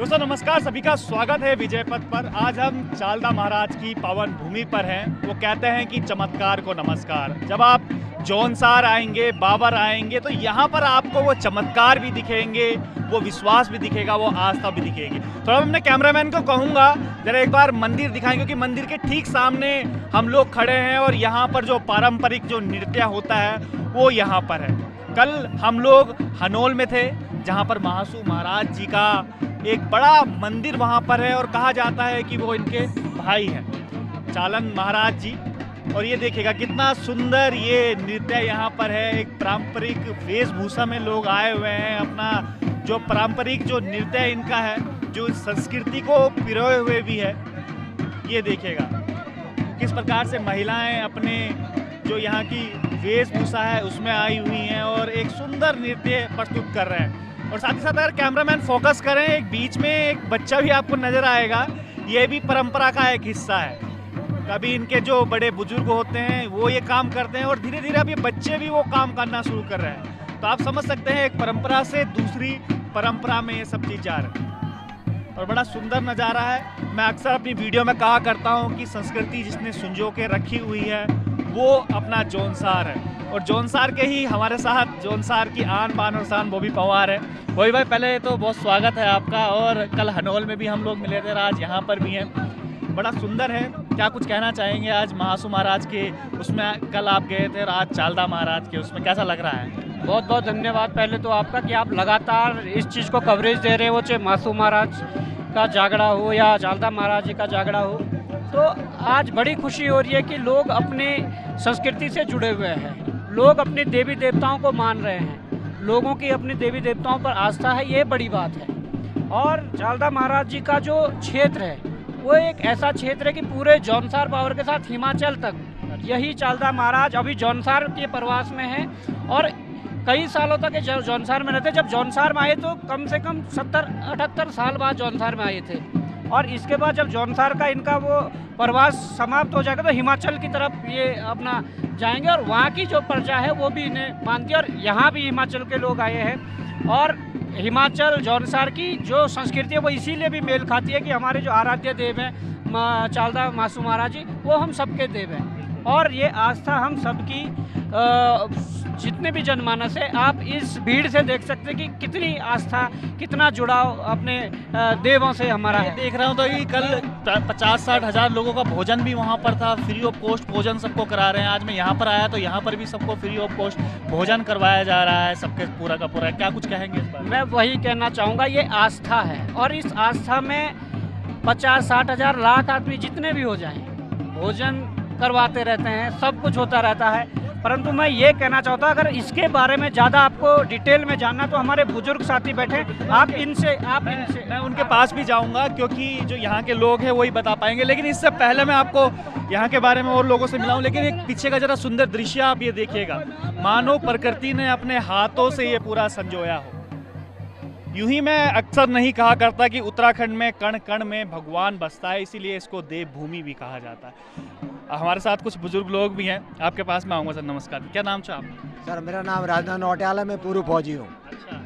दोस्तों नमस्कार, सभी का स्वागत है विजय पथ पर। आज हम चालदा महाराज की पावन भूमि पर हैं। वो कहते हैं कि चमत्कार को नमस्कार। जब आप जौनसार आएंगे, बाबर आएंगे, तो यहाँ पर आपको वो चमत्कार भी दिखेंगे, वो विश्वास भी दिखेगा, वो आस्था भी दिखेगी। तो अब अपने कैमरामैन को कहूँगा जरा एक बार मंदिर दिखाएं, क्योंकि मंदिर के ठीक सामने हम लोग खड़े हैं और यहाँ पर जो पारंपरिक जो नृत्य होता है वो यहाँ पर है। कल हम लोग हनोल में थे, जहाँ पर महासू महाराज जी का एक बड़ा मंदिर वहाँ पर है और कहा जाता है कि वो इनके भाई हैं चालन महाराज जी। और ये देखिएगा कितना सुंदर ये नृत्य यहाँ पर है। एक पारंपरिक वेशभूषा में लोग आए हुए हैं। अपना जो पारंपरिक जो नृत्य इनका है, जो संस्कृति को पिरोए हुए भी है। ये देखिएगा किस प्रकार से महिलाएं अपने जो यहाँ की वेशभूषा है उसमें आई हुई हैं और एक सुंदर नृत्य प्रस्तुत कर रहे हैं। और साथ ही साथ अगर कैमरामैन फोकस करें, एक बीच में एक बच्चा भी आपको नजर आएगा। ये भी परंपरा का एक हिस्सा है। कभी इनके जो बड़े बुजुर्ग होते हैं वो ये काम करते हैं और धीरे धीरे अब ये बच्चे भी वो काम करना शुरू कर रहे हैं। तो आप समझ सकते हैं एक परंपरा से दूसरी परंपरा में ये सब चीज जा रही है और बड़ा सुंदर नज़ारा है। मैं अक्सर अपनी वीडियो में कहा करता हूँ कि संस्कृति जिसने संजो के रखी हुई है वो अपना जौनसार है। और जौनसार के ही हमारे साथ जौनसार की आन बान और शान बॉबी पवार है। वही भाई, पहले तो बहुत स्वागत है आपका। और कल हनोल में भी हम लोग मिले थे, आज यहाँ पर भी हैं। बड़ा सुंदर है। क्या कुछ कहना चाहेंगे आज महासू महाराज के उसमें? कल आप गए थे और आज चालदा महाराज के उसमें कैसा लग रहा है? बहुत बहुत धन्यवाद पहले तो आपका कि आप लगातार इस चीज़ को कवरेज दे रहे हो, चाहे महासू महाराज का जागड़ा हो या चालदा महाराज जी का जागड़ा हो। तो आज बड़ी खुशी हो रही है कि लोग अपने संस्कृति से जुड़े हुए हैं, लोग अपने देवी देवताओं को मान रहे हैं, लोगों की अपने देवी देवताओं पर आस्था है, ये बड़ी बात है। और चालदा महाराज जी का जो क्षेत्र है वो एक ऐसा क्षेत्र है कि पूरे जौनसार पावर के साथ हिमाचल तक यही चालदा महाराज अभी जौनसार के प्रवास में है। और कई सालों तक ये जौनसार में रहते। जब जौनसार में आए तो कम से कम 70-78 साल बाद जौनसार में आए थे। और इसके बाद जब जौनसार का इनका वो प्रवास समाप्त हो जाएगा तो हिमाचल की तरफ ये अपना जाएंगे और वहाँ की जो प्रजा है वो भी इन्हें मानती है। और यहाँ भी हिमाचल के लोग आए हैं और हिमाचल जौनसार की जो संस्कृति है वो इसीलिए भी मेल खाती है कि हमारे जो आराध्य देव हैं चालदा महासू महाराज जी, वो हम सबके देव हैं। और ये आस्था हम सबकी जितने भी जनमानस है, आप इस भीड़ से देख सकते हैं कि कितनी आस्था, कितना जुड़ाव अपने देवों से हमारा है। देख रहा हूँ तो ये कल 50-60 हज़ार लोगों का भोजन भी वहाँ पर था। फ्री ऑफ कॉस्ट भोजन सबको करा रहे हैं। आज मैं यहाँ पर आया तो यहाँ पर भी सबको फ्री ऑफ कॉस्ट भोजन करवाया जा रहा है, सबके पूरा का पूरा। क्या कुछ कहेंगे इस बार? मैं वही कहना चाहूँगा, ये आस्था है और इस आस्था में 50-60 हज़ार लाख आदमी जितने भी हो जाएं, भोजन करवाते रहते हैं, सब कुछ होता रहता है। परंतु मैं ये कहना चाहता हूँ, अगर इसके बारे में ज़्यादा आपको डिटेल में जानना तो हमारे बुजुर्ग साथी बैठे, आप इनसे मैं उनके पास भी जाऊंगा, क्योंकि जो यहाँ के लोग हैं वही बता पाएंगे। लेकिन इससे पहले मैं आपको यहाँ के बारे में और लोगों से मिलाऊं। लेकिन एक पीछे का जरा सुंदर दृश्य आप ये देखिएगा, मानो प्रकृति ने अपने हाथों से ये पूरा संजोया हो। यूं ही मैं अक्सर नहीं कहा करता कि उत्तराखंड में कण कण में भगवान बसता है, इसीलिए इसको देवभूमि भी कहा जाता है। हमारे साथ कुछ बुजुर्ग लोग भी हैं, आपके पास मैं आऊँगा। सर नमस्कार, क्या नाम है आप? सर मेरा नाम राजनाथ नौटियाल है, मैं पूर्व फौजी हूँ। अच्छा,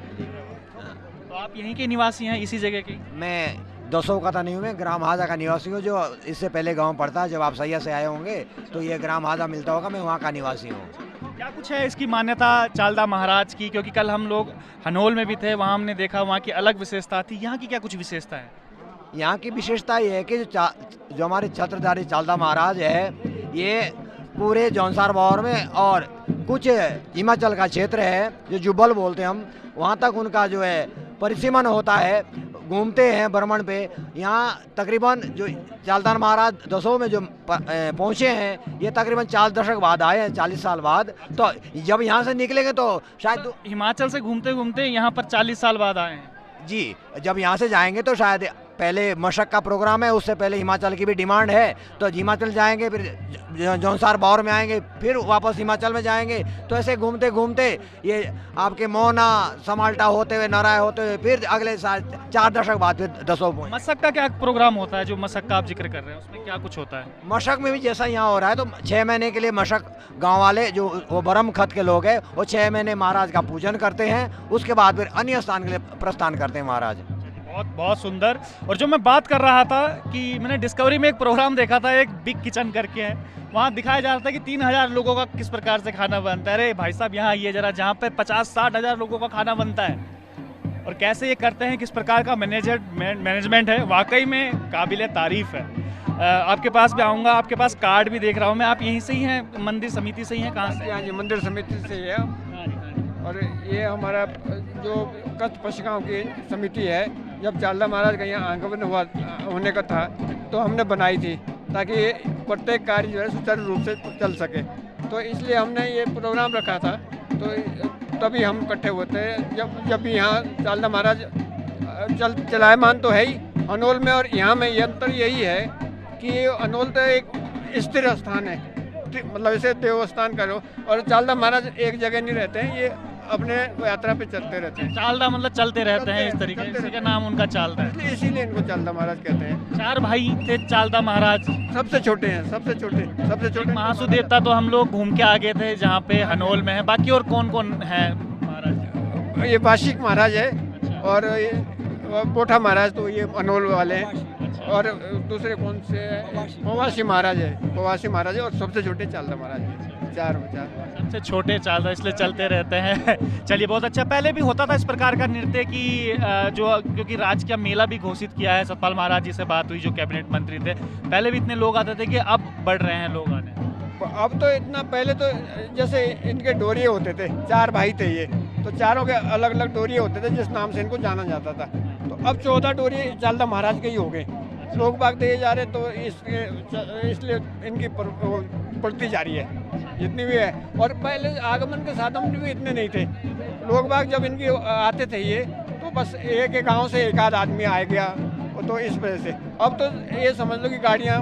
तो आप यहीं के निवासी हैं, इसी जगह के? मैं दसों का नहीं हूँ, मैं ग्राम हाजा का निवासी हूँ, जो इससे पहले गांव पड़ता है। जब आप सैया से आए होंगे तो ये ग्राम हाजा मिलता होगा, मैं वहाँ का निवासी हूँ। क्या कुछ है इसकी मान्यता चालदा महाराज की? क्योंकि कल हम लोग हनोल में भी थे, वहाँ हमने देखा वहाँ की अलग विशेषता थी। यहाँ की क्या कुछ विशेषता है? यहाँ की विशेषता ये है कि जो हमारे छत्रधारी चालदा महाराज है, ये पूरे जौनसार बावर में और कुछ हिमाचल का क्षेत्र है जो जुब्बल बोलते हैं हम, वहाँ तक उनका जो है परिसीमन होता है। घूमते हैं भ्रमण पे। यहाँ तकरीबन जो चालदा महाराज दसों में जो पहुँचे हैं, ये तकरीबन 4 दशक बाद आए हैं, 40 साल बाद। तो जब यहाँ से निकलेंगे तो शायद हिमाचल से घूमते घूमते यहाँ पर 40 साल बाद आए हैं जी। जब यहाँ से जाएंगे तो शायद पहले मशक का प्रोग्राम है, उससे पहले हिमाचल की भी डिमांड है, तो हिमाचल जाएंगे, फिर जौनसार बावर में आएंगे, फिर वापस हिमाचल में जाएंगे। तो ऐसे घूमते घूमते ये आपके मोना समाल्टा होते हुए, नाराय होते हुए, फिर अगले साल 4 दशक बाद फिर दसों पहुँचे। मशक का क्या प्रोग्राम होता है? जो मशक का आप जिक्र कर रहे हैं उसमें क्या कुछ होता है? मशक में भी जैसा यहाँ हो रहा है, तो 6 महीने के लिए मशक गाँव वाले जो वो बरम खत के लोग हैं, वो 6 महीने महाराज का पूजन करते हैं। उसके बाद फिर अन्य स्थान के लिए प्रस्थान करते हैं महाराज। बहुत बहुत सुंदर। और जो मैं बात कर रहा था कि मैंने डिस्कवरी में एक प्रोग्राम देखा था, एक बिग किचन करके है, वहाँ दिखाया जा रहा था कि 3,000 लोगों का किस प्रकार से खाना बनता है। अरे भाई साहब यहाँ आइए जरा, जहाँ पे 50-60 हज़ार लोगों का खाना बनता है और कैसे ये करते हैं, किस प्रकार का मैनेजमेंट है, वाकई में काबिल तारीफ़ है। आपके पास भी आऊँगा, आपके पास कार्ड भी देख रहा हूँ मैं, आप यहीं से ही हैं, मंदिर समिति से ही हैं, कहाँ से? हाँ जी, मंदिर समिति से है। और ये हमारा जो कच्छ पशगांव की समिति है, जब चालदा महाराज का यहाँ आगमन होने का था तो हमने बनाई थी ताकि प्रत्येक कार्य जो है सुचारू रूप से चल सके। तो इसलिए हमने ये प्रोग्राम रखा था, तो तभी हम इकट्ठे होते हैं। जब भी यहाँ चालदा महाराज चलायमान तो है ही अनोल में, और यहाँ में अंतर यही है कि अनोल तो एक स्थिर स्थान है, मतलब इसे देवस्थान करो, और चालदा महाराज एक जगह नहीं रहते हैं, ये अपने यात्रा पे चलते रहते हैं। चालदा मतलब चलते रहते हैं, इस तरीके से, इसका नाम उनका चालदा है, इसीलिए इनको चालदा महाराज कहते हैं। 4 भाई थे चालदा महाराज, सबसे छोटे हैं, सबसे छोटे महासु देवता तो हम लोग घूम के आ गए थे जहाँ पे हनोल में है। बाकी और कौन कौन है महाराज? ये वार्षिक महाराज है, और पोठा महाराज तो ये अनोल वाले हैं, और दूसरे कौन से पवासी महाराज है, और सबसे छोटे चालदा महाराज है। 4 सबसे छोटे चालदा, इसलिए चलते रहते हैं। चलिए बहुत अच्छा। पहले भी होता था इस प्रकार का नृत्य की जो, क्योंकि राज्य का मेला भी घोषित किया है, सतपाल महाराज जी से बात हुई जो कैबिनेट मंत्री थे, पहले भी इतने लोग आते थे कि अब बढ़ रहे हैं लोग आने? अब तो इतना, पहले तो जैसे इनके डोरिये होते थे, 4 भाई थे ये, तो चारों के अलग अलग डोरिये होते थे जिस नाम से इनको जाना जाता था। तो अब 14 डोरिये चालदा महाराज के ही हो गए, लोग बाग दिए जा रहे, तो इसलिए इनकी बढ़ती जा रही है जितनी भी है। और पहले आगमन के साधन भी इतने नहीं थे, लोग बाग जब इनकी आते थे ये, तो बस एक गांव से एक आध आदमी आ गया, तो इस वजह से। अब तो ये समझ लो कि गाड़ियाँ,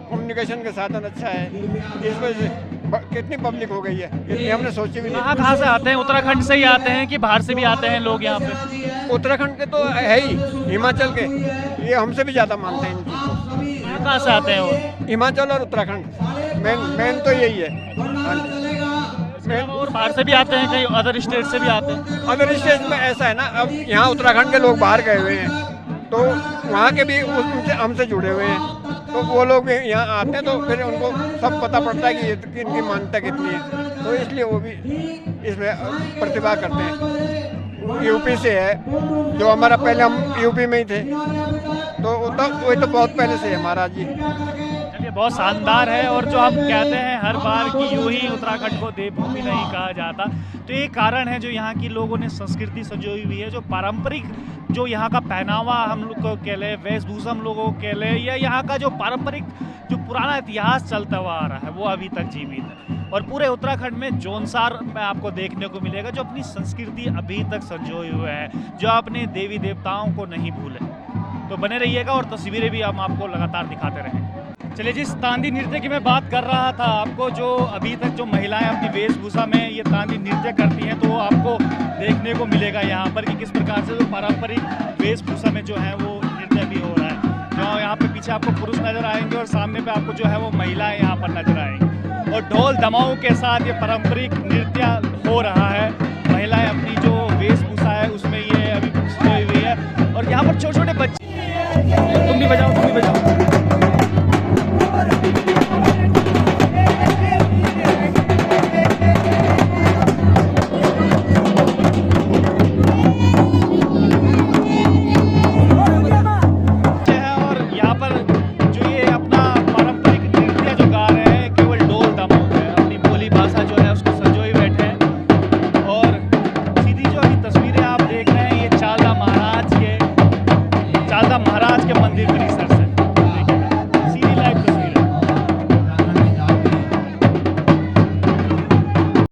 कम्युनिकेशन के साधन अच्छा है, इस वजह से कितनी पब्लिक हो गई है, इतनी हमने सोची भी नहीं। कहाँ से आते हैं? उत्तराखंड से ही आते हैं कि बाहर से भी आते हैं लोग यहाँ पे? उत्तराखंड के तो है ही, हिमाचल के ये हमसे भी ज़्यादा मानते हैं इनकी। कहाँ से आते हैं वो? हिमाचल और उत्तराखंड मेन तो यही है। और बाहर से भी आते हैं, कहीं अदर स्टेट से भी आते हैं? अदर स्टेट में ऐसा है ना, अब यहाँ उत्तराखंड के लोग बाहर गए हुए हैं, तो वहाँ के भी उनसे हमसे जुड़े हुए हैं, तो वो लोग भी यहाँ आते हैं, तो फिर उनको सब पता पड़ता है कि इनकी मान्यता कितनी है, तो इसलिए वो भी इसमें प्रतिभा करते हैं। यूपी से है, जो हमारा पहले हम यूपी में ही थे, तो वही तो बहुत पहले से है महाराज जी। चलिए बहुत शानदार है। और जो हम कहते हैं हर बार कि यूं ही उत्तराखंड को देवभूमि नहीं कहा जाता, तो ये कारण है जो यहाँ की लोगों ने संस्कृति संजोई हुई है, जो पारंपरिक, जो यहाँ का पहनावा हम लोग को कह ले, वेशभूषा हम लोगों को कह ले, या यहाँ का जो पारंपरिक जो पुराना इतिहास चलता हुआ आ रहा है, वो अभी तक जीवित है। और पूरे उत्तराखंड में जौनसार में आपको देखने को मिलेगा जो अपनी संस्कृति अभी तक संजोए हुए है, जो अपने देवी देवताओं को नहीं भूले। तो बने रहिएगा और तस्वीरें भी हम आपको लगातार दिखाते रहेंगे। चलिए, जिस तांदी नृत्य की मैं बात कर रहा था आपको, जो अभी तक जो महिलाएं अपनी वेशभूषा में ये तांदी नृत्य करती हैं, तो वो आपको देखने को मिलेगा यहाँ पर कि किस प्रकार से जो पारंपरिक वेशभूषा में जो है वो नृत्य भी हो रहा है। जो यहाँ पे पीछे आपको पुरुष नजर आएंगे और सामने पे आपको जो है वो महिलाएं यहाँ पर नजर आएंगी, और ढोल दमाओं के साथ ये पारंपरिक नृत्य हो रहा है। महिलाएं अपनी जो वेशभूषा है उसमें ये अभी सोई हुई है, और यहाँ पर छोटे छोटे बच्चे, तुम भी बजाओ, तुम भी बजाओ।